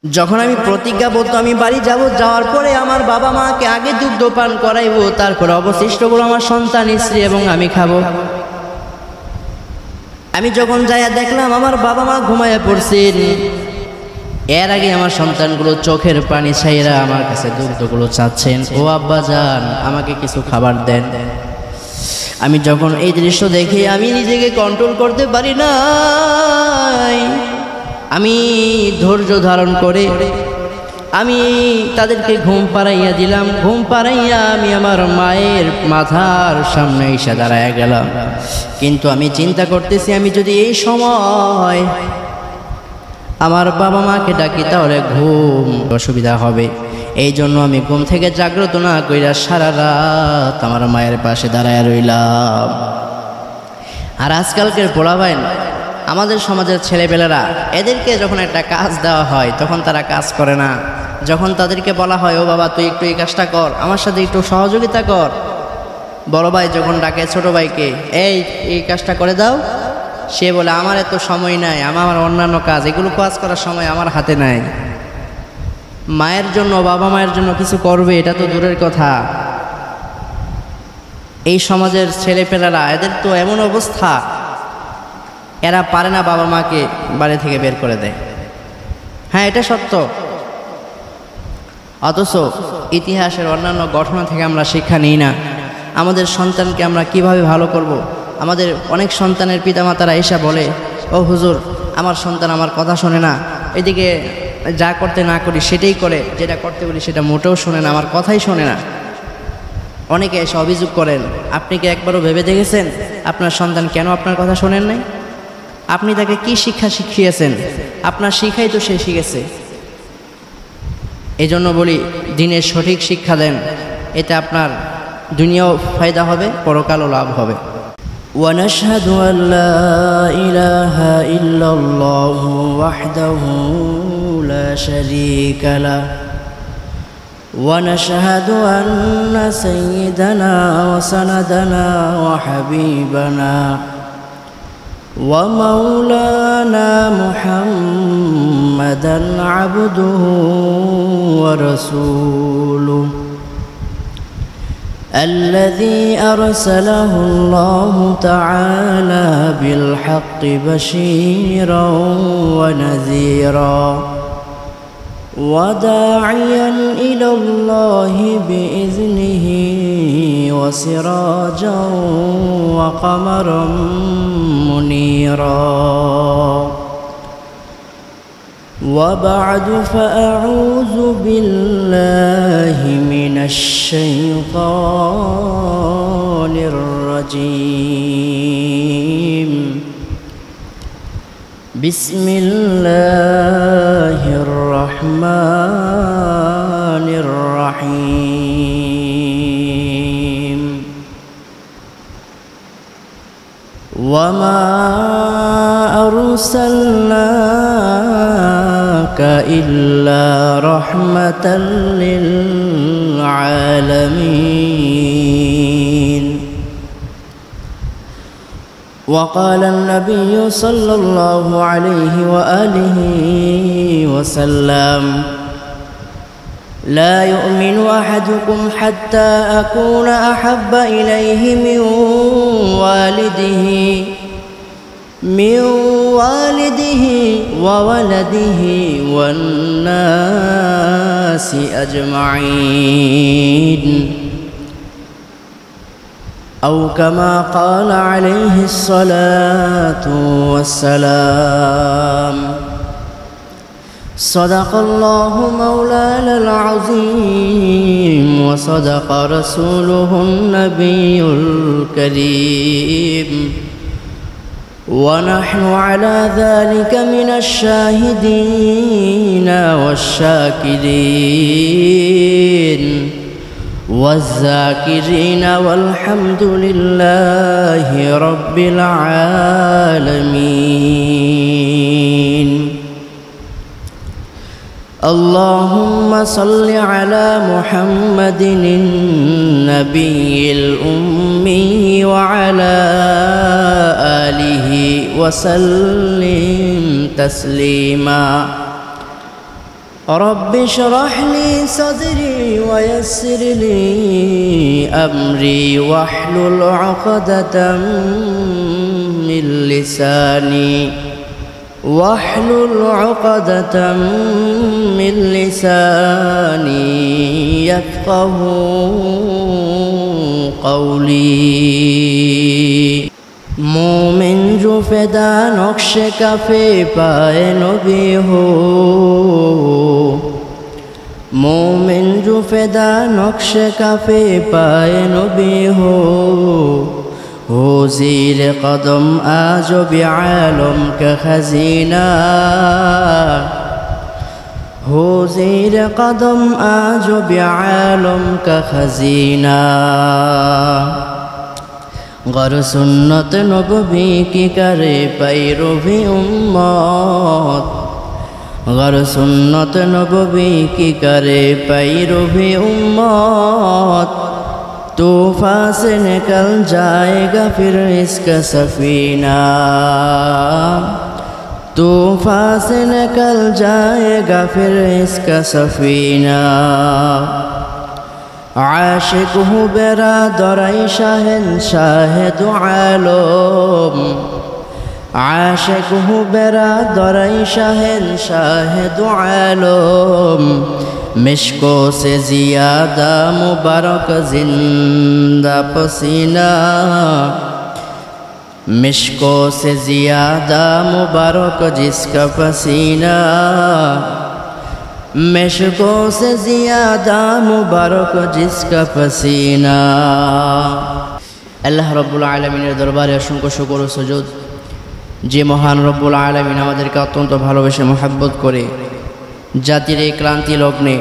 যখন আমি প্রতিজ্ঞাবদ্ধ আমি বাড়ি যাব, যাওয়ার পরে আমার বাবা মাকে আগে দুগ্ধ পান করাইবো, তারপরে অবশিষ্টগুলো আমার সন্তান স্ত্রী এবং আমি খাবো। আমি যখন যাইয়া দেখলাম আমার বাবা মা ঘুমাইয়া পড়ছেন, এর আগে আমার সন্তানগুলো চোখের পানি ছাইরা আমার কাছে দুগ্ধগুলো চাচ্ছেন, ও আব্বা যান আমাকে কিছু খাবার দেন। আমি যখন এই দৃশ্য দেখি আমি নিজেকে কন্ট্রোল করতে পারি না, আমি ধৈর্য ধারণ করে আমি তাদেরকে ঘুম পাড়াইয়া দিলাম। ঘুম পাড়াইয়া আমি আমার মায়ের মাথার সামনে এসে দাঁড়ায় গেলাম। কিন্তু আমি চিন্তা করতেছি, আমি যদি এই সময় আমার বাবা মাকে ডাকি তাহলে ঘুম অসুবিধা হবে। এই জন্য আমি ঘুম থেকে জাগ্রত না কইরা সারা রাত আমার মায়ের পাশে দাঁড়ায় রইলাম। আর আজকালকের পোলাপাইন, আমাদের সমাজের ছেলেপেলেরা, এদেরকে যখন একটা কাজ দেওয়া হয় তখন তারা কাজ করে না। যখন তাদেরকে বলা হয়, ও বাবা তুই একটু এই কাজটা কর, আমার সাথে একটু সহযোগিতা কর, বড় ভাই যখন ডাকে ছোট ভাইকে, এই কাজটা করে দাও, সে বলে আমার এত সময় নাই, আমার অন্যান্য কাজ, এগুলো কাজ করার সময় আমার হাতে নাই। মায়ের জন্য, বাবা মায়ের জন্য কিছু করবে এটা তো দূরের কথা। এই সমাজের ছেলেপেলেরা, এদের তো এমন অবস্থা, এরা পারে না বাবা মাকে বাড়ি থেকে বের করে দেয়। হ্যাঁ, এটা সত্য। অথচ ইতিহাসের অন্যান্য ঘটনা থেকে আমরা শিক্ষা নিই না। আমাদের সন্তানকে আমরা কিভাবে ভালো করব। আমাদের অনেক সন্তানের পিতামাতারা এসে বলে, ও হুজুর আমার সন্তান আমার কথা শোনে না, এদিকে যা করতে না করি সেটাই করে, যেটা করতে বলি সেটা মোটেও শোনে না, আমার কথাই শোনে না। অনেকে এসে অভিযোগ করেন, আপনি কি একবারও ভেবে দেখেছেন আপনার সন্তান কেন আপনার কথা শোনেন নাই? আপনি তাকে কি শিক্ষা শিখিয়েছেন? আপনার শিখাই তো সে শিখেছে। এই জন্য বলি, দিনের সঠিক শিক্ষা দেন, এতে আপনার দুনিয়াও ফায়দা হবে, পরকালও লাভ হবে। ونشهد أن لا إله إلا الله وحده لا شريك له ونشهد أن سيدنا وسندنا وحبيبنا ومولانا محمدا عبده ورسوله الذي أرسله الله تعالى بالحق بشيرا ونذيرا وداعيا إلى الله بإذنه وسراجا وقمرا منيرا. وبعد فأعوذ بالله من الشيطان الرجيم. بسم الله الرحمن الرحيم. وما أرسلناك إلا رحمة للعالمين. وقال النبي صلى الله عليه وآله وسلم لا يؤمن أحدكم حتى أكون أحب إليه من والده وولده والناس أجمعين، أو كما قال عليه الصلاة والسلام. صدق الله مولانا العظيم وصدق رسوله النبي الكريم، ونحن على ذلك من الشاهدين والشاكرين والذاكرين والحمد لله رب العالمين. اللهم صل على محمد النبي الأمي وعلى آله وسلم تسليما. رب اشرح لي صدري ويسر لي أمري واحلل عقدة من لساني يفقه قولي مومن جو فدا نقش کفے پائے نبی ہو مومن جو فدا نقش کفے پائے نبی ہو زیر قدم آج بعالم کا خزینہ ہو زیر قدم آج بعالم کا خزینہ غر سنت نبوی کی کرے پیروی امت غر سنت نبوی کی کرے پیروی امت طوفان سے نکل جائے گا پھر اس کا سفینہ طوفان سے نکل جائے گا پھر اس کا سفینہ عاشق ہوں برادر شہنشاہ دو عالم عاشق ہوں برادر شہنشاہ دو عالم مشکوں سے زیادہ مبارک زندہ پسینہ مشکوں سے زیادہ مبارک جس کا پسینہ مشکوں سے زیادہ مبارک جس کا پسینہ আল্লাহ রব্বুল আলামিনের দরবারে অসংখ্য শুকর ও সুজুদ যে মহান রব্বুল আলামিন আমাদেরকে অত্যন্ত ভালোবেসে মহব্বত করে জাতির এই ক্রান্তি লগ্নে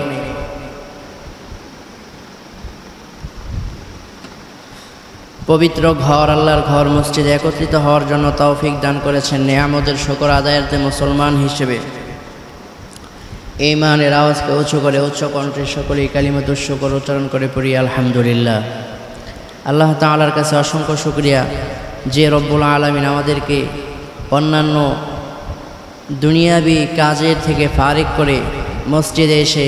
পবিত্র ঘর আল্লাহর ঘর মসজিদে একত্রিত হওয়ার জন্য তৌফিক দান করেছেন। নিয়ামতের শুকর আদায়ার্থে মুসলমান হিসেবে ঈমানের আওয়াজকে উঁচু করে উচ্চ কণ্ঠে সকলেই কালিমাতুশ শুকর উচ্চারণ করে পড়ি আলহামদুলিল্লাহ। আল্লাহ তাআলার কাছে অসংখ্য শুকরিয়া যে রব্বুল আলামিন আমাদেরকে অন্যান্য দুনিয়াবি কাজের থেকে ফারিক করে মসজিদে এসে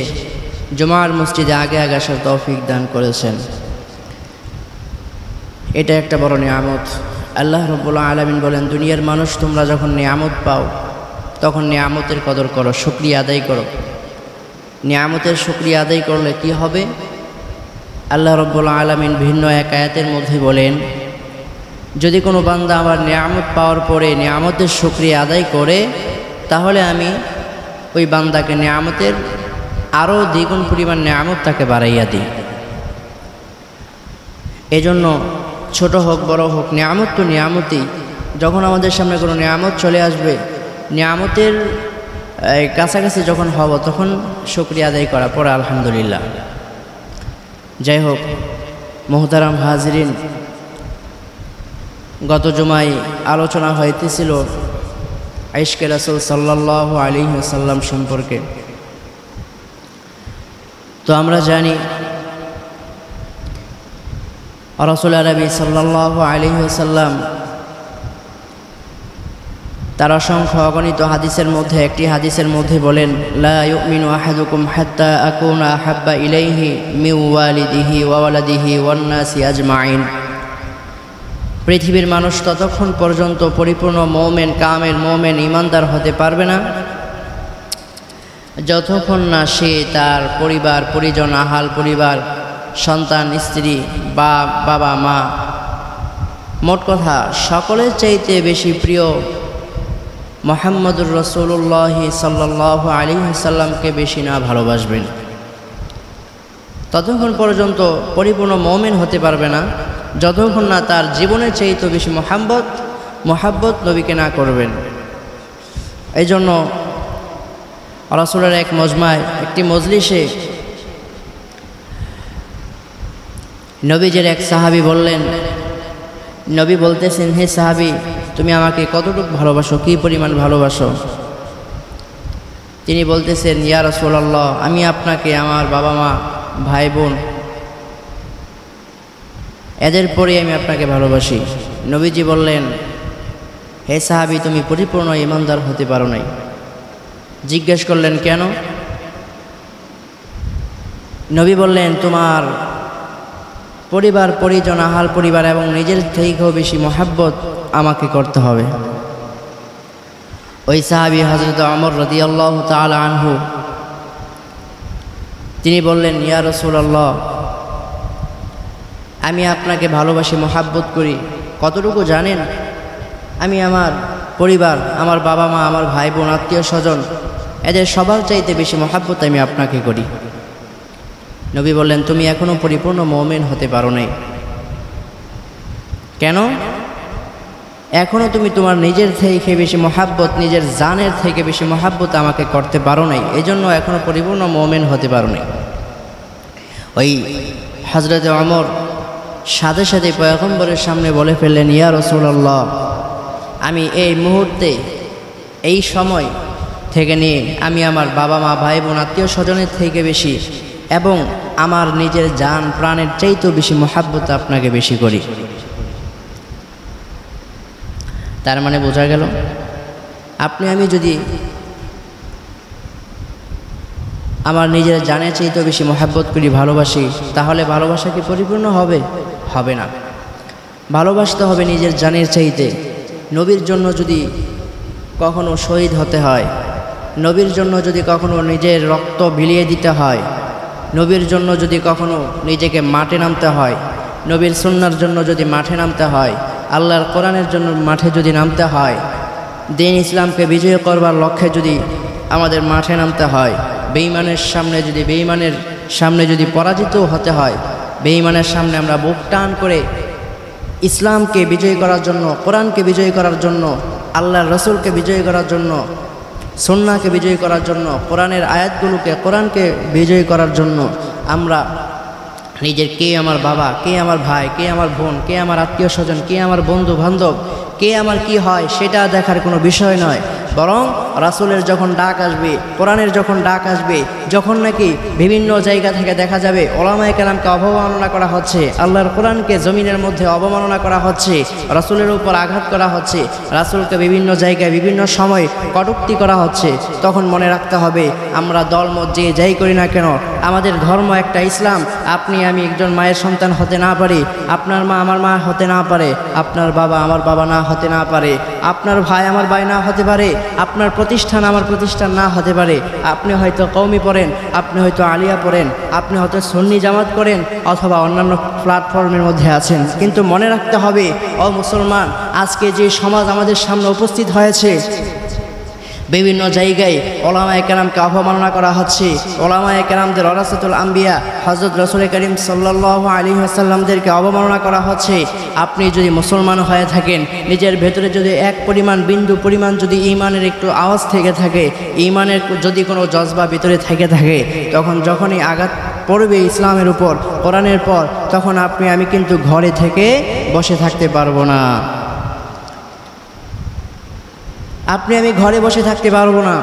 জুমার মসজিদে আগে আগে আসার তৌফিক দান করেছেন। এটা একটা বড় নিয়ামত। আল্লাহ রব্বুল আলামিন বলেন, দুনিয়ার মানুষ তোমরা যখন নিয়ামত পাও তখন নিয়ামতের কদর করো, শুকরিয়া আদায় করো। নিয়ামতের শুকরিয়া আদায় করলে কি হবে? আল্লাহ রব্বুল আলামিন ভিন্ন এক আয়াতের মধ্যে বলেন, যদি কোনো বান্দা আমার নিয়ামত পাওয়ার পরে নিয়ামতের শুকরিয়া আদায় করে তাহলে আমি ওই বান্দাকে নিয়ামতের আরও দ্বিগুণ পরিমাণ নিয়ামত তাকে বাড়াইয়া দিই। এজন্য ছোট হোক বড় হোক নিয়ামত তো নিয়ামতই। যখন আমাদের সামনে কোনো নিয়ামত চলে আসবে, নিয়ামতের কাছাকাছি যখন হব তখন শুকরিয়া আদায় করা পরে আলহামদুলিল্লাহ। যাই হোক মুহতারাম হাজিরিন, গত জুমায় আলোচনা হইতেছিল ইশকে রাসূল সাল্লাল্লাহু আলাইহি ওয়াসাল্লাম সম্পর্কে। তো আমরা জানি রাসূল আরবি সাল্লাল্লাহু আলাইহি ওয়াসাল্লাম তার অসংখ্য অগণিত হাদিসের মধ্যে একটি হাদিসের মধ্যে বলেন, লা ইউমিনু আহাদুকুম হাত্তা আকুনা আহাব্বা ইলাইহি মিন ওয়ালিদিহি ওয়া ওয়ালাদিহি ওয়ান নাসি আজমাইন। পৃথিবীর মানুষ ততক্ষণ পর্যন্ত পরিপূর্ণ মুমিন, কামেল মুমিন, ঈমানদার হতে পারবে না যতক্ষণ না সে তার পরিবার পরিজন, আহাল পরিবার, সন্তান, স্ত্রী, বাবা মা, মোট কথা সকলের চাইতে বেশি প্রিয় মুহাম্মদুর রাসূলুল্লাহ সাল্লাল্লাহু আলাইহি ওয়াসাল্লামকে বেশি না ভালোবাসবেন, ততক্ষণ পর্যন্ত পরিপূর্ণ মুমিন হতে পারবে না যতক্ষণ না তার জীবনের চাইতে বেশি মোহাব্বত নবীকে না করবেন। এই জন্য রাসূলের এক মজমায়, একটি মজলিসে নবীজির এক সাহাবী বললেন, নবী বলতেছেন, হে সাহাবী, তুমি আমাকে কতটুকু ভালোবাসো, কী পরিমাণ ভালোবাসো? তিনি বলতেছেন, ইয়া রাসূলুল্লাহ, আমি আপনাকে আমার বাবা মা, ভাই বোন, এদের পরে আমি আপনাকে ভালোবাসি। নবীজি বললেন, হে সাহাবী, তুমি পরিপূর্ণ ঈমানদার হতে পারো নাই। জিজ্ঞেস করলেন, কেন? নবী বললেন, তোমার পরিবার পরিজন আহাল পরিবার এবং নিজের থেকেও বেশি মহাব্বত আমাকে করতে হবে। ওই সাহাবী হযরত ওমর রাদিয়াল্লাহু তাআলা আনহু তিনি বললেন, ইয়া রাসূলুল্লাহ, আমি আপনাকে ভালোবাসি, মহাব্বত করি। কতটুকু জানেন? আমি আমার পরিবার, আমার বাবা মা, আমার ভাই বোন, আত্মীয় স্বজন, এদের সবার চাইতে বেশি মহাব্বত আমি আপনাকে করি। নবী বললেন, তুমি এখনো পরিপূর্ণ মুমিন হতে পারো নাই। কেন? এখনো তুমি তোমার নিজের থেকে বেশি মহাব্বত, নিজের জানের থেকে বেশি মহাব্বত আমাকে করতে পারো নাই, এই জন্য এখনো পরিপূর্ণ মুমিন হতে পারো নাই। ওই হযরত ওমর সাথে সাথে পয়গম্বরের সামনে বলে ফেললেন, ইয়া রাসূলুল্লাহ, আমি এই মুহূর্তে এই সময় থেকে নিয়ে আমি আমার বাবা মা, ভাই বোন, আত্মীয় স্বজনের থেকে বেশি এবং আমার নিজের জান প্রাণের চাইতেও বেশি মহাব্বত আপনাকে বেশি করি। তার মানে বোঝা গেল, আপনি আমি যদি আমার নিজের জানের চাইতেও বেশি মহাব্বত করি, ভালোবাসি, তাহলে ভালোবাসা কি পরিপূর্ণ হবে? হবে না। ভালোবাসতে হবে নিজের জানের চাইতে। নবীর জন্য যদি কখনো শহীদ হতে হয়, নবীর জন্য যদি কখনো নিজের রক্ত বিলিয়ে দিতে হয়, নবীর জন্য যদি কখনো নিজেকে মাঠে নামতে হয়, নবীর সুন্নাহর জন্য যদি মাঠে নামতে হয়, আল্লাহর কোরআনের জন্য মাঠে যদি নামতে হয়, দ্বীন ইসলামকে বিজয় করবার লক্ষ্যে যদি আমাদের মাঠে নামতে হয়, বেঈমানের সামনে যদি পরাজিত হতে হয়, বেঈমানের সামনে আমরা বুক টান করে ইসলামকে বিজয় করার জন্য, কোরআনকে বিজয় করার জন্য, আল্লাহর রসুলকে বিজয় করার জন্য, সুন্নাহকে বিজয় করার জন্য, কোরআনের আয়াতগুলোকে, কোরআনকে বিজয় করার জন্য আমরা নিজের, কে আমার বাবা, কে আমার ভাই, কে আমার বোন, কে আমার আত্মীয় স্বজন, কে আমার বন্ধু বান্ধব, কে আমার কি হয় সেটা দেখার কোনো বিষয় নয়। বরং রাসূলের যখন ডাক আসবে, কোরআনের যখন ডাক আসবে, যখন নাকি বিভিন্ন জায়গা থেকে দেখা যাবে ওলামায়ে কেরামকে অবমাননা করা হচ্ছে, আল্লাহর কোরআনকে জমিনের মধ্যে অবমাননা করা হচ্ছে, রাসূলের উপর আঘাত করা হচ্ছে, রাসূলকে বিভিন্ন জায়গায় বিভিন্ন সময় কটূক্তি করা হচ্ছে, তখন মনে রাখতে হবে আমরা দলমত যে যাই করি না কেন, আমাদের ধর্ম একটা ইসলাম। আপনি আমি একজন মায়ের সন্তান হতে না পারি, আপনার মা আমার মা হতে না পারে, আপনার বাবা আমার বাবা না হতে না পারে, আপনার ভাই আমার ভাই না হতে পারে, আপনার প্রতিষ্ঠান আমার প্রতিষ্ঠান না হতে পারে, আপনি হয়তো কওমি পড়েন, আপনি হয়তো আলিয়া পড়েন, আপনি হয়তো সুন্নি জামাত করেন, অথবা অন্যান্য প্ল্যাটফর্মের মধ্যে আছেন, কিন্তু মনে রাখতে হবে ও মুসলমান, আজকে যে সমাজ আমাদের সামনে উপস্থিত হয়েছে, বিভিন্ন জায়গায় ওলামায়ে কেরামকে অবমাননা করা হচ্ছে, ওলামায়ে কেরামদের ওরাসাতুল আম্বিয়া হযরত রাসূল করিম সাল্লাল্লাহু আলাইহি ওয়াসাল্লামদেরকে অবমাননা করা হচ্ছে। আপনি যদি মুসলমান হয়ে থাকেন, নিজের ভেতরে যদি এক পরিমাণ বিন্দু পরিমাণ যদি ঈমানের একটু আওয়াজ থেকে থাকে, ঈমানের যদি কোনো জজবা ভিতরে থেকে থাকে, তখন যখনই আঘাত পড়বে ইসলামের উপর, কোরআনের পর, তখন আপনি আমি কিন্তু ঘরে থেকে বসে থাকতে পারবো না। আপনি আমি ঘরে বসে থাকতে পারবো না।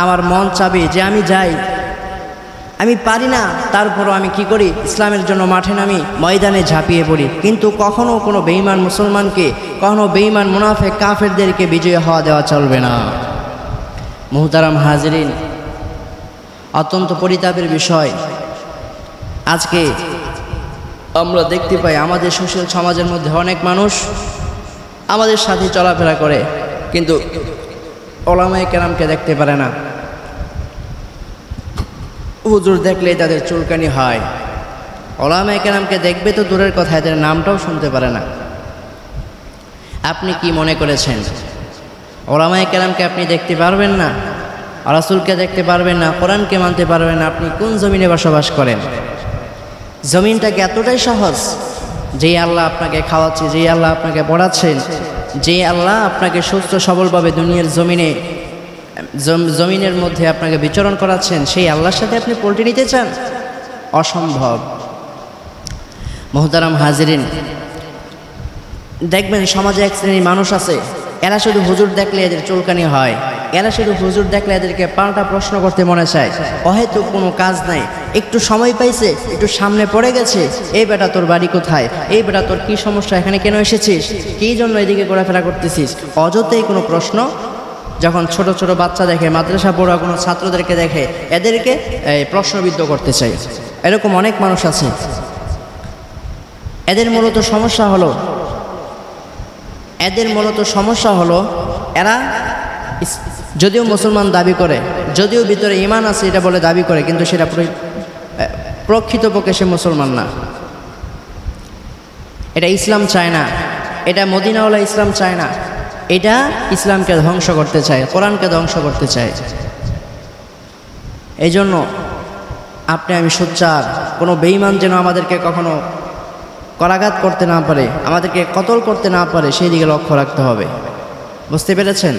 আমার মন চাবে যে আমি যাই, আমি পারি না, তারপরও আমি কি করি, ইসলামের জন্য মাঠে নামি, ময়দানে ঝাঁপিয়ে পড়ি। কিন্তু কখনো কোনো বেঈমান মুসলমানকে, কখনো বেঈমান মুনাফিক কাফেরদেরকে বিজয় হওয়া দেওয়া চলবে না। মুহতারাম হাজিরিন, অত্যন্ত পরিতাপের বিষয়, আজকে আমরা দেখতে পাই আমাদের সুশীল সমাজের মধ্যে অনেক মানুষ আমাদের সাথে চলাফেরা করে, কিন্তু ওলামায়ে কেরামকে দেখতে পারে না। হুজুর দেখলেই তাদের চুলকানি হয়, ওলামায়ে কেরামকে দেখবে তো দূরের কথা, এদের নামটাও শুনতে পারে না। আপনি কি মনে করেছেন ওলামায়ে কেরামকে আপনি দেখতে পারবেন না, রাসূলকে দেখতে পারবেন না, কোরআনকে মানতে পারবেন না? আপনি কোন জমিনে বসবাস করেন? জমিনটাকে এতটাই সহজ, যে আল্লাহ আপনাকে খাওয়াচ্ছে, যে আল্লাহ আপনাকে পড়াচ্ছেন, যে আল্লাহ আপনাকে সুস্থ সবলভাবে দুনিয়ার জমিনের মধ্যে আপনাকে বিচরণ করাচ্ছেন, সেই আল্লাহর সাথে আপনি পল্টি নিতে চান? অসম্ভব। মুহতারাম হাজিরিন, দেখবেন সমাজে এক শ্রেণীর মানুষ আছে, এরা শুধু হুজুর দেখলে এদের চুলকানি হয়, এরা শুধু হুজুর দেখলে এদেরকে পাল্টা প্রশ্ন করতে মনে চায়। হয়তো কোনো কাজ নাই, একটু সময় পাইছে, একটু সামনে পড়ে গেছে, এই বেটা তোর বাড়ি কোথায়, এই বেটা তোর কি সমস্যা, এখানে কেন এসেছিস, কী জন্য এদিকে ঘোরাফেরা করতেছিস, অযথাই কোনো প্রশ্ন। যখন ছোট ছোট বাচ্চা দেখে, মাদ্রাসা পড়া কোনো ছাত্রদেরকে দেখে, এদেরকে প্রশ্নবিদ্ধ করতে চাই। এরকম অনেক মানুষ আছে। এদের মূলত সমস্যা হলো এরা যদিও মুসলমান দাবি করে, যদিও ভিতরে ঈমান আছে এটা বলে দাবি করে, কিন্তু সেটা প্রকৃতপক্ষে সে মুসলমান না। এটা ইসলাম চায় না, এটা মদিনাওয়ালা ইসলাম চায় না, এটা ইসলামকে ধ্বংস করতে চায়, কোরআনকে ধ্বংস করতে চায়। এই জন্য আপনি আমি সোচ্চার, কোনো বেঈমান যেন আমাদেরকে কখনো করাঘাত করতে না পারে, আমাদেরকে কতল করতে না পারে, সেই দিকে লক্ষ্য রাখতে হবে। বুঝতে পেরেছেন?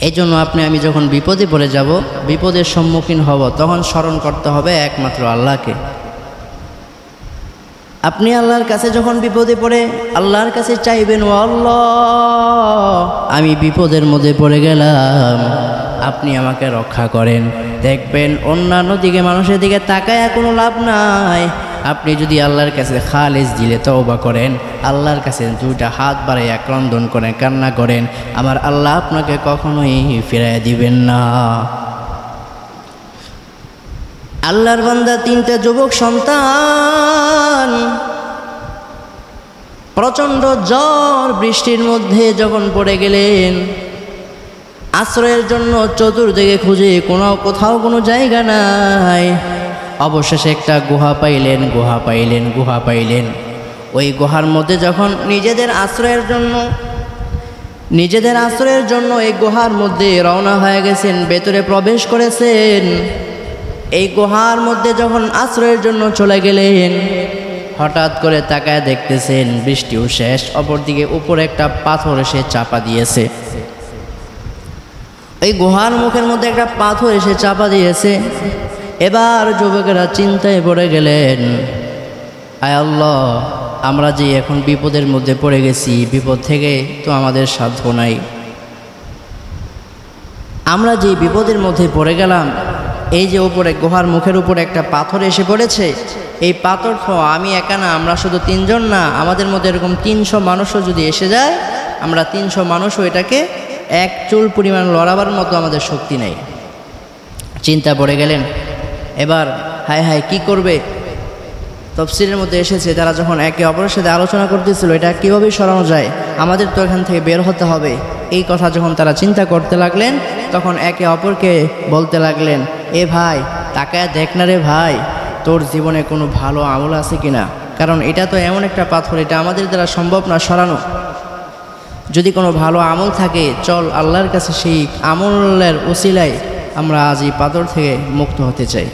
এই জন্য আপনি আমি যখন বিপদে পড়ে যাব, বিপদের সম্মুখীন হব, তখন স্মরণ করতে হবে একমাত্র আল্লাহকে। আপনি আল্লাহর কাছে যখন বিপদে পড়ে আল্লাহর কাছে চাইবেন, ও আল্লাহ আমি বিপদের মধ্যে পড়ে গেলাম, আপনি আমাকে রক্ষা করেন। দেখবেন অন্যান্য দিকে মানুষের দিকে তাকায় কোনো লাভ নাই। আপনি যদি আল্লাহর কাছে খালিস দিলে তওবা করেন, আল্লাহর কাছে দুইটা হাত বাড়াইয়া ক্রন্দন করেন, কান্না করেন, আমার আল্লাহ আপনাকে কখনোই ফিরাইয়া দিবেন না। আল্লাহর বান্দা তিনটা যুবক সন্তান প্রচণ্ড ঝড় বৃষ্টির মধ্যে যখন পড়ে গেলেন, আশ্রয়ের জন্য চতুর্দিকে খুঁজে কোথাও কোনো জায়গা নাই। অবশেষে একটা গুহা পাইলেন। ওই গুহার মধ্যে যখন নিজেদের আশ্রয়ের জন্য এই গুহার মধ্যে রওনা হয়ে গেছেন, ভেতরে প্রবেশ করেছেন। এই গুহার মধ্যে যখন আশ্রয়ের জন্য চলে গেলেন, হঠাৎ করে তাকায় দেখতেছেন বৃষ্টিও শেষ, অপরদিকে উপরে একটা পাথর এসে চাপা দিয়েছে। এই গুহার মুখের মধ্যে একটা পাথর এসে চাপা দিয়েছে। এবার যুবকেরা চিন্তায় পড়ে গেলেন, আয় আল্লাহ, আমরা যে এখন বিপদের মধ্যে পড়ে গেছি, বিপদ থেকে তো আমাদের সাধ্য নাই। আমরা যে বিপদের মধ্যে পড়ে গেলাম, এই যে উপরে গুহার মুখের উপরে একটা পাথর এসে পড়েছে, এই পাথর তো আমি একা না, আমরা শুধু তিনজন না, আমাদের মধ্যে এরকম 300 মানুষও যদি এসে যায়, আমরা 300 মানুষও এটাকে এক চুল পরিমাণ লড়াবার মতো আমাদের শক্তি নেই। চিন্তা পড়ে গেলেন। এবার হায় কি করবে? তাফসীরের মধ্যে এসেছে তারা যখন একে অপরের সাথে আলোচনা করতেছিল এটা কীভাবে সরানো যায়, আমাদের তো এখান থেকে বের হতে হবে, এই কথা যখন তারা চিন্তা করতে লাগলেন, তখন একে অপরকে বলতে লাগলেন, এ ভাই তাকায় দেখ না রে ভাই, তোর জীবনে কোনো ভালো আমল আছে কিনা, কারণ এটা তো এমন একটা পাথর, এটা আমাদের দ্বারা সম্ভব না সরানো। যদি কোনো ভালো আমল থাকে চল আল্লাহর কাছে সেই আমলের উসিলায় আমরা আজ এই পাথর থেকে মুক্ত হতে চাই।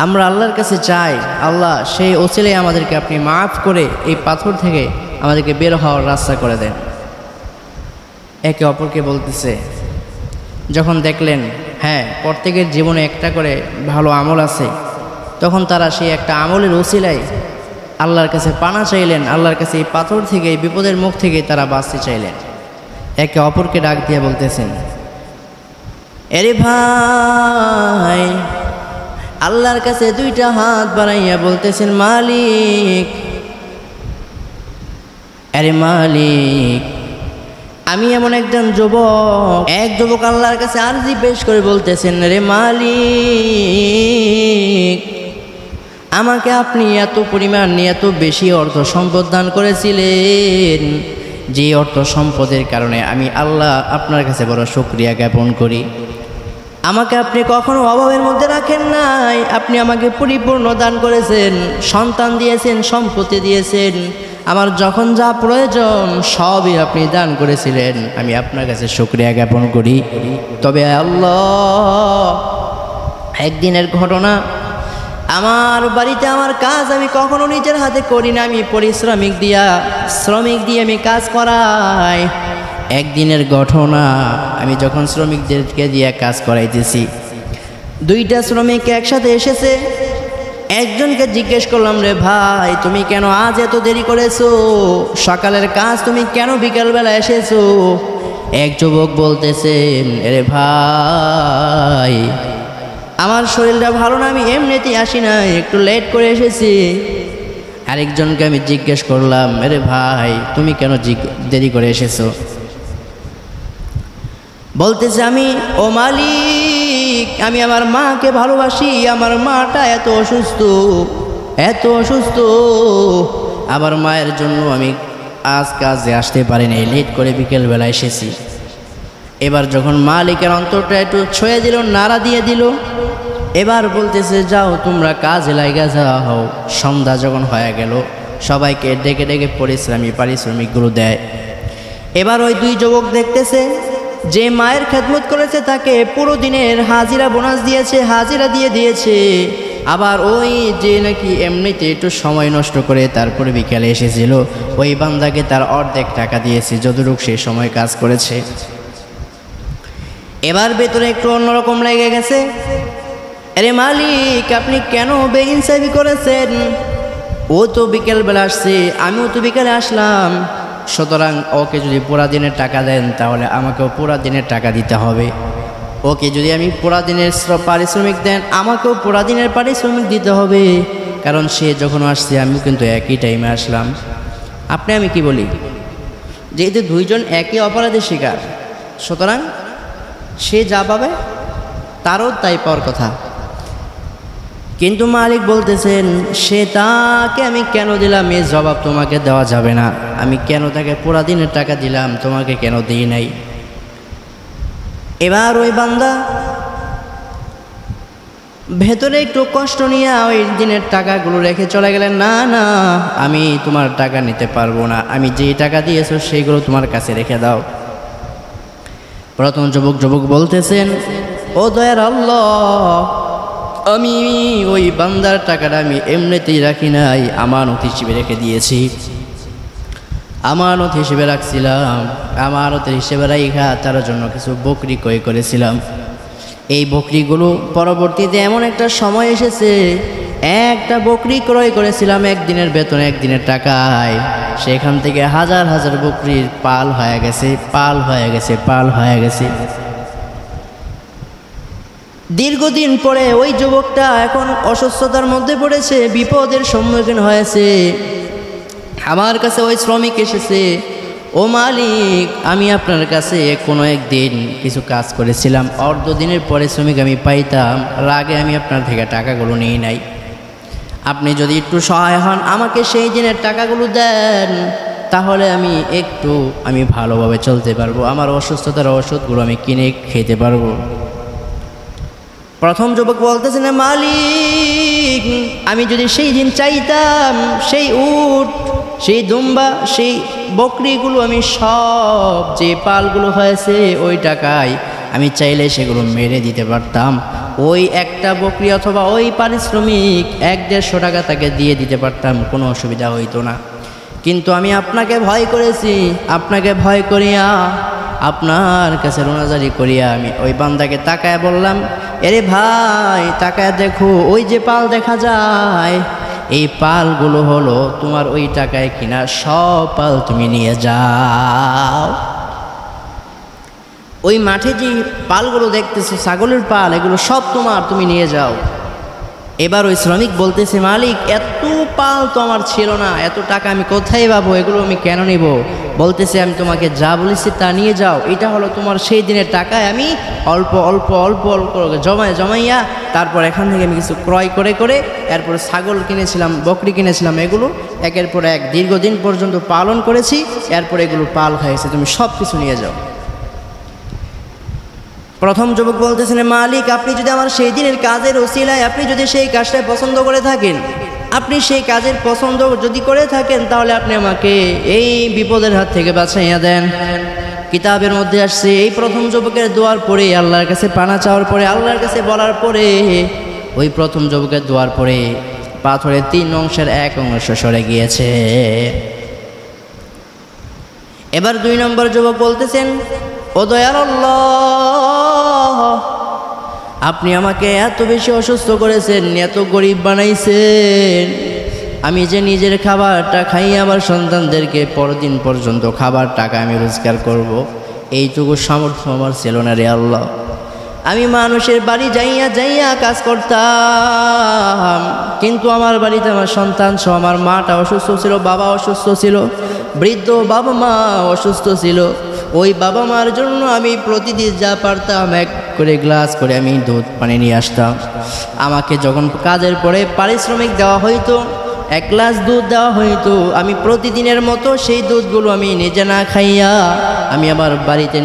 আমরা আল্লাহর কাছে চাই, আল্লাহ সেই উসিলায় আমাদেরকে আপনি মাফ করে এই পাথর থেকে আমাদেরকে বের হওয়ার রাস্তা করে দেন। একে অপরকে বলতেছে। যখন দেখলেন হ্যাঁ প্রত্যেকের জীবনে একটা করে ভালো আমল আছে, তখন তারা সেই একটা আমলের উসিলায় আল্লাহর কাছে পানা চাইলেন, আল্লাহর কাছে এই পাথর থেকে, এই বিপদের মুখ থেকে তারা বাঁচতে চাইলেন। একে অপরকে ডাক দিয়ে বলতেছেন, এরে ভাই, আল্লাহর কাছে দুইটা হাত বাড়াইয়া বলতেছেন, মালিক, আরে মালিক, আমি এমন একজন যুবক আল্লাহর কাছে আরজি পেশ করে বলতেছেন, রে মালিক, আমাকে আপনি এত পরিমাণ এত বেশি অর্থ সম্পদ দান করেছিলেন, যে অর্থ সম্পদের কারণে আমি আল্লাহ আপনার কাছে বড় শুকরিয়া জ্ঞাপন করি। আমাকে আপনি কখনো অভাবের মধ্যে রাখেন নাই, আপনি আমাকে পরিপূর্ণ দান করেছেন, সন্তান দিয়েছেন, সম্পত্তি দিয়েছেন, আমার যখন যা প্রয়োজন সবই আপনি দান করেছিলেন, আমি আপনার কাছে শুকরিয়া জ্ঞাপন করি। তবে আল্লাহ, একদিনের ঘটনা, আমার বাড়িতে আমার কাজ আমি কখনো নিজের হাতে করি না, আমি শ্রমিক দিয়ে আমি কাজ করাই। একদিনের ঘটনা, আমি যখন শ্রমিকদেরকে দিয়ে কাজ করাইতেছি, দুইটা শ্রমিক একসাথে এসেছে। একজনকে জিজ্ঞেস করলাম, রে ভাই, তুমি কেন আজ এত দেরি করেছো? সকালের কাজ তুমি কেন বিকালবেলা এসেছো? এক যুবক বলতেছেন, রে ভাই, আমার শরীরটা ভালো না, আমি এমনিতেই আসি না, একটু লেট করে এসেছি। আরেকজনকে আমি জিজ্ঞেস করলাম, রে ভাই, তুমি কেন দেরি করে এসেছো? বলতেছে, ও মালিক, মালিক আমি আমার মাকে ভালোবাসি, আমার মাটা এত অসুস্থ, আমার মায়ের জন্য আমি আজ কাজে আসতে পারিনি, লেট করে বিকেলবেলা এসেছি। এবার যখন মালিকের অন্তরটা একটু ছুঁয়ে দিল, নাড়া দিয়ে দিল, এবার বলতেছে যাও তোমরা কাজে লাগা যাও। সন্ধ্যা যখন হয়ে গেল সবাইকে ডেকে ডেকে পারিশ্রমিকগুলো দেয়। এবার ওই দুই যুবক দেখতেছে যে মায়ের খেদমত করেছে তাকে পুরো দিনের হাজিরা বোনাস দিয়েছে, হাজিরা দিয়ে দিয়েছে। আবার ওই যে নাকি এমনিতে একটু সময় নষ্ট করে তারপরে বিকেলে এসেছিল ওই বান্দাকে তার অর্ধেক টাকা দিয়েছে যতটুকু সে সময় কাজ করেছে। এবার ভেতরে একটু অন্যরকম লেগে গেছে, আরে মালিক আপনি কেন বেইনসাফি করেছেন? ও তো বিকেলবেলা আসছে, আমিও তো বিকেলে আসলাম, সুতরাং ওকে যদি পুরা দিনের টাকা দেন তাহলে আমাকেও পুরা দিনের টাকা দিতে হবে। ওকে যদি আমি পুরা দিনের পারিশ্রমিক দেন আমাকেও পুরা দিনের পারিশ্রমিক দিতে হবে, কারণ সে যখন আসছে আমিও কিন্তু একই টাইমে আসলাম। আপনি আমি কি বলি, যেহেতু দুইজন একই অপরাধের শিকার, সুতরাং সে যা পাবে তারও তাই পাওয়ার কথা। কিন্তু মালিক বলতেছেন সে তাকে আমি কেন দিলাম এর জবাব তোমাকে দেওয়া যাবে না। আমি কেন তাকে পুরা দিনের টাকা দিলাম তোমাকে কেন দিই নাই। এবার ওই বান্দা ভেতরে একটু কষ্ট নিয়ে ওই দিনের টাকাগুলো রেখে চলে গেলেন, না না আমি তোমার টাকা নিতে পারবো না, আমি যেই টাকা দিয়েছো সেইগুলো তোমার কাছে রেখে দাও। প্রথম যুবক বলতেছেন ও দয়ার আল্লাহ, আমি ওই বান্দার টাকাটা আমি এমনিতেই রাখি নাই, আমানত হিসেবে রেখে দিয়েছি, আমানত হিসেবে রাখছিলাম। আমানতের হিসেবে রাখা তার জন্য কিছু বকরি ক্রয় করেছিলাম। এই বকরিগুলো পরবর্তীতে এমন একটা সময় এসেছে, একটা বকরি ক্রয় করেছিলাম একদিনের বেতন একদিনের টাকায়, সেখান থেকে হাজার হাজার বকরির পাল হয়ে গেছে। দীর্ঘদিন পরে ওই যুবকটা এখন অসুস্থতার মধ্যে পড়েছে, বিপদের সম্মুখীন হয়েছে। আমার কাছে ওই শ্রমিক এসেছে, ও মালিক আমি আপনার কাছে কোনো একদিন কিছু কাজ করেছিলাম, অর্ধ দিনের পরে শ্রমিক আমি পাইতাম, রাগে আমি আপনার থেকে টাকাগুলো নিয়ে নাই, আপনি যদি একটু সহায় হন আমাকে সেই দিনের টাকাগুলো দেন তাহলে আমি ভালোভাবে চলতে পারবো, আমার অসুস্থতার ওষুধগুলো আমি কিনে খেতে পারবো। প্রথম যুবক বলতেছে না মালিক আমি যদি সেই দিন চাইতাম সেই উট সেই দুম্বা সেই বকরিগুলো আমি সব যে পালগুলো হয়েছে ওই টাকায় আমি চাইলে সেগুলো মেরে দিতে পারতাম, ওই একটা বকরি অথবা ওই পারিশ্রমিক 100-150 টাকা তাকে দিয়ে দিতে পারতাম, কোনো অসুবিধা হইতো না। কিন্তু আমি আপনাকে ভয় করেছি, আপনাকে ভয় করিয়া আপনার কাছে রোনাজারি করিয়া আমি ওই বান্দাকে তাকায় বললাম, এরে ভাই তাকায় দেখো ওই যে পাল দেখা যায় এই পালগুলো হলো তোমার ওই টাকায় কিনা সব পাল, তুমি নিয়ে যাও। ওই মাঠে যে পালগুলো দেখতেছো ছাগলের পাল এগুলো সব তোমার, তুমি নিয়ে যাও। এবার ওই শ্রমিক বলতেছে মালিক এত পাল তো আমার ছিল না, এত টাকা আমি কোথায় পাবো, এগুলো আমি কেন নিব? বলতেছে আমি তোমাকে যা বলেছি তা নিয়ে যাও, এটা হলো তোমার সেই দিনের টাকায় আমি অল্প অল্প অল্প অল্প জমাইয়া তারপর এখান থেকে আমি কিছু ক্রয় করে এরপরে ছাগল কিনেছিলাম, বকরি কিনেছিলাম, এগুলো একের পর এক দীর্ঘদিন পর্যন্ত পালন করেছি, এরপরে এগুলো পাল হয়েছে, তুমি সব কিছু নিয়ে যাও। প্রথম যুবক বলতেছেন মালিক আপনি যদি আমার সেই দিনের কাজের ওসিলায় আপনি যদি সেই কাজটা পছন্দ করে থাকেন, আপনি সেই কাজের পছন্দ যদি করে থাকেন তাহলে আপনি আমাকে এই বিপদের হাত থেকে বাঁচাইয়া দেন। কিতাবের মধ্যে আসছে এই প্রথম যুবকের দোয়ার পরে আল্লাহর কাছে পানা চাওয়ার পরে আল্লাহর কাছে বলার পরে ওই প্রথম যুবকের দোয়ার পরে পাথরের 3 অংশের 1 অংশ সরে গিয়েছে। এবার 2 নম্বর যুবক বলতেছেন ও দয়ার আল্লাহ আপনি আমাকে এত বেশি অসুস্থ করেছেন, এত গরিব বানাইছেন, আমি যে নিজের খাবারটা খাই আবার সন্তানদেরকে পরদিন পর্যন্ত খাবার টাকা আমি রোজগার করব, এইটুকু সামর্থ্য আমার ছিল না রে আল্লাহ। আমি মানুষের বাড়ি যাইয়া কাজ করতাম, কিন্তু আমার বাড়িতে আমার সন্তান সহ আমার মাটা অসুস্থ ছিল, বাবা অসুস্থ ছিল, বৃদ্ধ বাবা মা অসুস্থ ছিল, ওই বাবা মার জন্য আমি প্রতিদিন যা পারতাম করে গ্লাস করে আমি দুধ পানি নিয়ে আসতাম। আমাকে যখন কাজের পরে পারিশ্রমিক দেওয়া হইতো, 1 গ্লাস দুধ দেওয়া হইতো, আমি প্রতিদিনের মতো সেই দুধগুলো আমি নিজে না খাইয়া আমি আমার বাড়িতে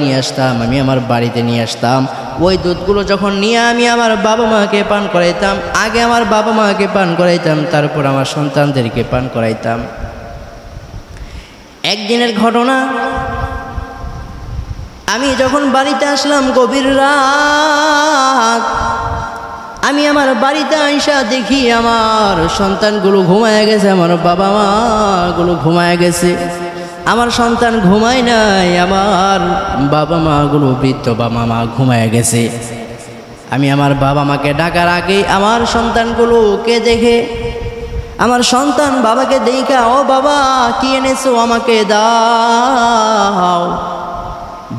নিয়ে আসতাম। ওই দুধগুলো যখন নিয়ে আমি আমার বাবা মাকে পান করাইতাম, আগে আমার বাবা মাকে পান করাইতাম, তারপর আমার সন্তানদেরকে পান করাইতাম। একদিনের ঘটনা, আমি যখন বাড়িতে আসলাম গভীর রাত, আমি আমার বাড়িতে আইসা দেখি আমার সন্তানগুলো ঘুমায় গেছে, আমার বাবা মাগুলো ঘুমায় গেছে। আমার সন্তান ঘুমায় নাই, আমার বাবা মাগুলো বৃদ্ধ বাবা মা ঘুমায় গেছে। আমি আমার বাবা মাকে ডাকার আগেই আমার সন্তানগুলোকে দেখে, আমার সন্তান বাবাকে দেখা, ও বাবা কি এনেছো আমাকে দাও।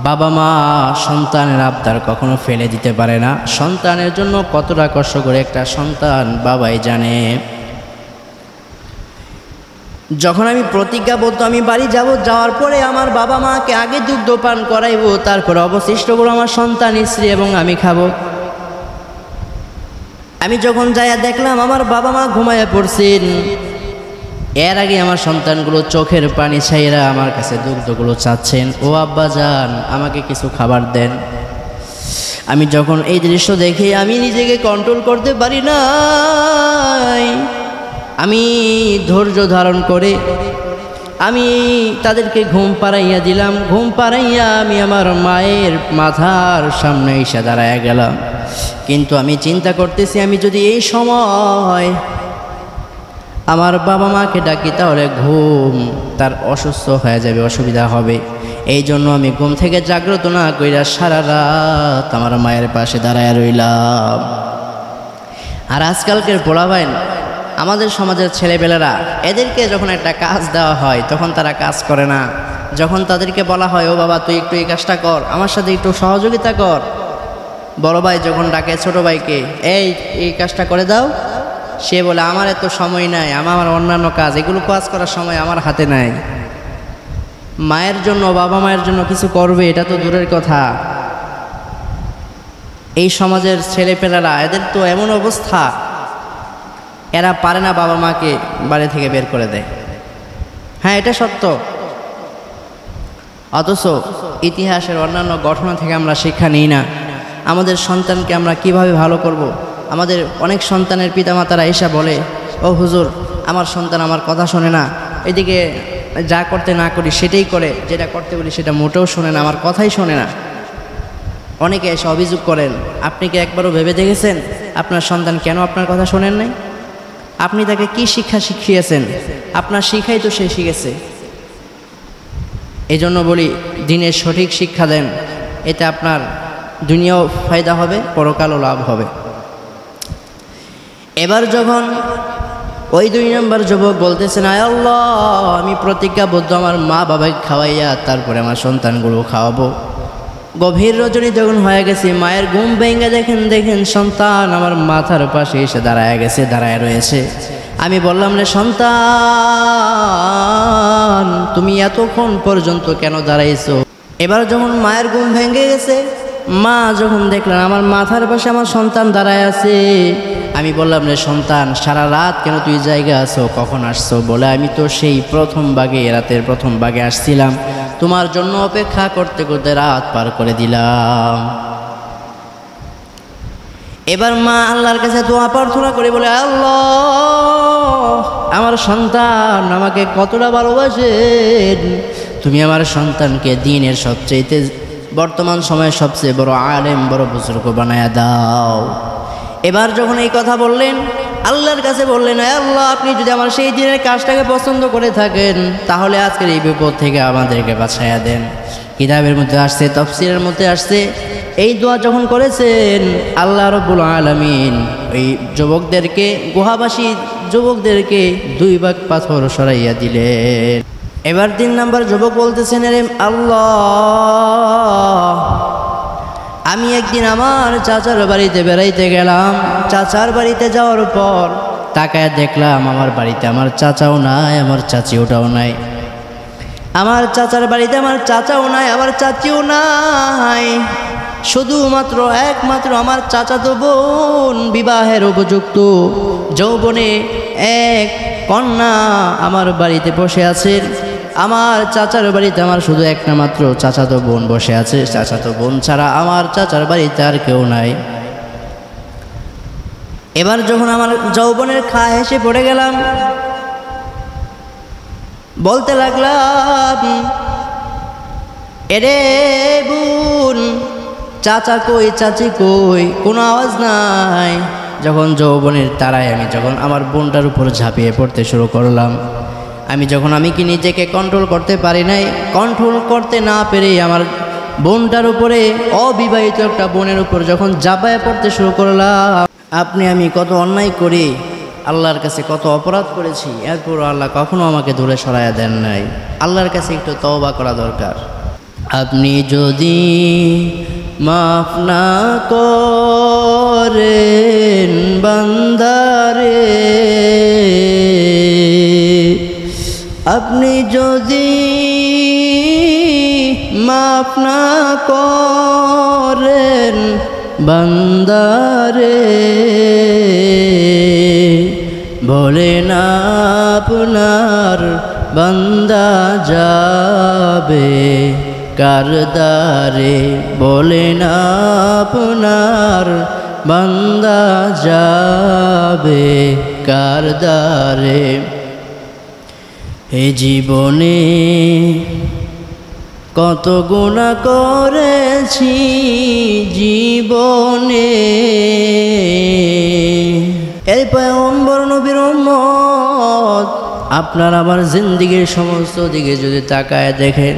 বাবা মা সন্তানের আবদার কখনো ফেলে দিতে পারে না। সন্তানের জন্য কতটা কষ্ট করে একটা সন্তান বাবাই জানে। যখন আমি প্রতিজ্ঞাবদ্ধ আমি বাড়ি যাব, যাওয়ার পরে আমার বাবা মাকে আগে দুগ্ধ পান করাইব, তারপরে অবশিষ্টগুলো আমার সন্তান স্ত্রী এবং আমি খাবো। আমি যখন যাইয়া দেখলাম আমার বাবা মা ঘুমাইয়া পড়ছেন, এর আগে আমার সন্তানগুলো চোখের পানি ছাইরা আমার কাছে দুগ্ধগুলো চাচ্ছেন, ও আব্বা যান আমাকে কিছু খাবার দেন। আমি যখন এই দৃশ্য দেখি আমি নিজেকে কন্ট্রোল করতে পারি নাই। আমি ধৈর্য ধারণ করে আমি তাদেরকে ঘুম পাড়াইয়া দিলাম। ঘুম পাড়াইয়া আমি আমার মায়ের মাথার সামনে এসে দাঁড়াইয়া গেলাম। কিন্তু আমি চিন্তা করতেছি, আমি যদি এই সময় আমার বাবা মাকে ডাকি তাহলে ঘুম তার অসুস্থ হয়ে যাবে, অসুবিধা হবে। এই জন্য আমি ঘুম থেকে জাগ্রত না কইরা সারা রাত আমার মায়ের পাশে দাঁড়ায় রইলাম। আর আজকালকের পোলাপাইন, আমাদের সমাজের ছেলেপেলেরা, এদেরকে যখন একটা কাজ দেওয়া হয় তখন তারা কাজ করে না। যখন তাদেরকে বলা হয়, ও বাবা তুই একটু এই কাজটা কর, আমার সাথে একটু সহযোগিতা কর, বড় ভাই যখন ডাকে ছোট ভাইকে, এই কাজটা করে দাও, সে বলে আমার এত সময় নাই, আমার অন্যান্য কাজ, এগুলো কাজ করার সময় আমার হাতে নাই। মায়ের জন্য, বাবা মায়ের জন্য কিছু করবে এটা তো দূরের কথা। এই সমাজের ছেলেপেলেরা, এদের তো এমন অবস্থা, এরা পারে না বাবা মাকে বাড়ি থেকে বের করে দেয়। হ্যাঁ, এটা সত্য। অথচ ইতিহাসের অন্যান্য ঘটনা থেকে আমরা শিক্ষা নিই না। আমাদের সন্তানকে আমরা কিভাবে ভালো করব। আমাদের অনেক সন্তানের পিতামাতারা এসে বলে, ও হুজুর আমার সন্তান আমার কথা শোনে না, এদিকে যা করতে না করি সেটাই করে, যেটা করতে বলি সেটা মোটেও শোনে না, আমার কথাই শোনে না। অনেকে এসে অভিযোগ করেন, আপনি কি একবারও ভেবে দেখেছেন আপনার সন্তান কেন আপনার কথা শোনেন নাই? আপনি তাকে কি শিক্ষা শিখিয়েছেন? আপনার শিখাই তো সে শিখেছে। এই জন্য বলি, দিনের সঠিক শিক্ষা দেন, এতে আপনার দুনিয়াও ফায়দা হবে, পরকালও লাভ হবে। এবার যখন ওই 2 নম্বর যুবক বলতেছেন, আয় আল্লাহ আমি প্রতিজ্ঞাবদ্ধ আমার মা বাবাকে খাওয়াইয়া তারপরে আমার সন্তানগুলো খাওয়াবো। গভীর রজনী যখন হয়ে গেছে, মায়ের ঘুম ভেঙে দেখেন সন্তান আমার মাথার পাশে এসে দাঁড়ায় রয়েছে। আমি বললাম, রে সন্তান তুমি এতক্ষণ পর্যন্ত কেন দাঁড়াইছো? এবার যখন মায়ের ঘুম ভেঙে গেছে, মা যখন দেখলেন আমার মাথার পাশে আমার সন্তান দাঁড়ায় আছে, আমি বললাম, রে সন্তান সারা রাত কেন তুই জায়গা আছো, কখন আসছো? বলে, আমি তো সেই রাতের প্রথম ভাগে আসছিলাম, তোমার জন্য অপেক্ষা করতে করতে রাত পার করে দিলাম। এবার মা আল্লাহর কাছে দোয়া প্রার্থনা করে বলে, আল্লাহ আমার সন্তান আমাকে কতটা ভালোবাসেন, তুমি আমার সন্তানকে দিনের সবচেয়ে বর্তমান সময়ে সবচেয়ে বড় আলেম, বড় বুজুর্গ বানায়া দাও। এবার যখন এই কথা বললেন, আল্লাহর কাছে বললেন, আল্লাহ আপনি যদি আমার সেই দিনের কাজটাকে পছন্দ করে থাকেন তাহলে আজকের এই বিপদ থেকে আমাদেরকে বাঁচাইয়া দেন। কিতাবের মধ্যে আসছে, তাফসীরের মধ্যে আসছে, এই দোয়া যখন করেছেন আল্লাহ রাব্বুল আলামিন এই যুবকদেরকে, গুহাবাসী যুবকদেরকে 2 ভাগ পাথর সরাইয়া দিলেন। এবার 3 নম্বর যুবক বলতেছেন, আরে আল্লাহ আমি একদিন আমার চাচার বাড়িতে বেড়াইতে গেলাম, চাচার বাড়িতে যাওয়ার পর তাকায় দেখলাম আমার বাড়িতে আমার চাচাও নাই, আমার চাচিওটাও নাই। আমার চাচার বাড়িতে আমার চাচাও নাই, আমার চাচিও নাই। শুধুমাত্র একমাত্র আমার চাচাতো বোন বিবাহের উপযুক্ত যৌবনে এক কন্যা আমার বাড়িতে বসে আছেন। আমার চাচার বাড়িতে আমার শুধু একটা মাত্র চাচাতো বোন বসে আছে। চাচাতো বোন ছাড়া আমার চাচার বাড়িতে আর কেউ নাই। এবার যখন আমার যৌবনের খায় হেসে পড়ে গেলাম, বলতে লাগলাম, এরে বোন, চাচা কই, চাচি কই, কোনো আওয়াজ নাই। যখন যৌবনের তারায় আমি যখন আমার বোনটার উপর ঝাঁপিয়ে পড়তে শুরু করলাম, আমি কি নিজেকে কন্ট্রোল করতে পারি নাই। কন্ট্রোল করতে না পেরে আমার বোনটার উপরে, অবিবাহিত একটা বোনের উপর যখন ঝাঁপায়ে পড়তে শুরু করলাম, আমি কত অন্যায় করি, আল্লাহর কাছে কত অপরাধ করেছি, এরপরও আল্লাহ কখনো আমাকে দূরে সরাইয়া দেন নাই। আল্লাহর কাছে একটু তওবা করা দরকার। আপনি যদি মাফ না করেন বান্দারে, আপনি যদি মাফ না করেন বান্দারে, বলেন আপনার বান্দা যাবে কারদারে, বলেন আপনার বান্দা যাবে কারদারে। এ জীবনে কত গুনাহ করেছি জীবনে, এই পয়গম্বর নবীর উম্মত আপনার আমার জিন্দেগীর সমস্ত দিকে যদি তাকায় দেখেন,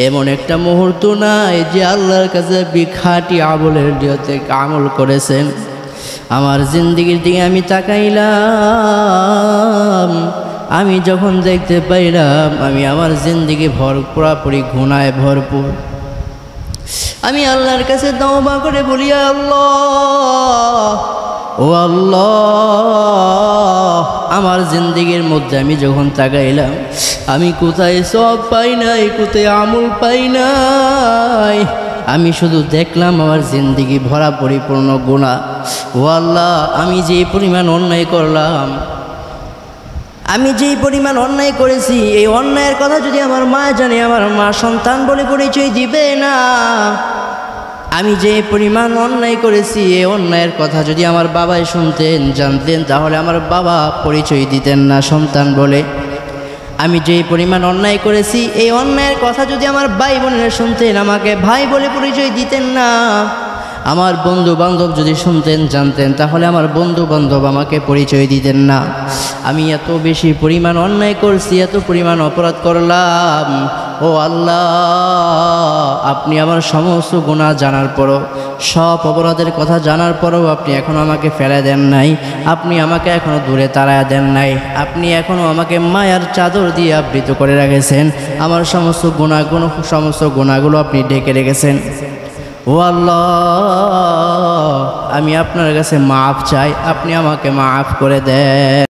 এমন একটা মুহূর্ত নাই যে আল্লাহর কাছে বিখাটি আমলের নিয়তে আমল করেছেন। আমার জিন্দেগীর দিকে আমি তাকাইলাম, আমি যখন দেখতে পাইলাম আমি আমার জিন্দেগি পুরাপুরি গুনাহে ভরপুর। আমি আল্লাহর কাছে তওবা করে বলি, আল্লাহ, ও আল্লাহ, আমার জিন্দেগির মধ্যে আমি যখন তাকাইলাম, আমি কোথায় সওয়াব পাই নাই, কোথায় আমল পাই নাই। আমি শুধু দেখলাম আমার জিন্দেগি ভরা পরিপূর্ণ গুনাহ। ও আল্লাহ, আমি যে পরিমাণ অন্যায় করলাম, আমি যেই পরিমাণ অন্যায় করেছি, এই অন্যায়ের কথা যদি আমার মা জানে, আমার মা সন্তান বলে পরিচয় দিবে না। আমি যে পরিমাণ অন্যায় করেছি, এই অন্যায়ের কথা যদি আমার বাবাই শুনতেন, জানতেন, তাহলে আমার বাবা পরিচয় দিতেন না সন্তান বলে। আমি যেই পরিমাণ অন্যায় করেছি, এই অন্যায়ের কথা যদি আমার ভাই বোনেরা শুনতেন, আমাকে ভাই বলে পরিচয় দিতেন না। আমার বন্ধু বান্ধব যদি শুনতেন, জানতেন, তাহলে আমার বন্ধু বান্ধব আমাকে পরিচয় দিতেন না। আমি এত বেশি পরিমাণ অন্যায় করছি, এত পরিমাণ অপরাধ করলাম। ও আল্লাহ, আপনি আমার সমস্ত গুনাহ জানার পরও, সব অপরাধের কথা জানার পরও আপনি এখনও আমাকে ফেলে দেন নাই, আপনি আমাকে এখনও দূরে তাড়ায় দেন নাই, আপনি এখনও আমাকে মায়ার চাদর দিয়ে আবৃত করে রেখেছেন। আমার সমস্ত গুনাহগুলো আপনি ঢেকে রেখেছেন। ও আল্লাহ, আমি আপনার কাছে মাফ চাই, আপনি আমাকে মাফ করে দেন।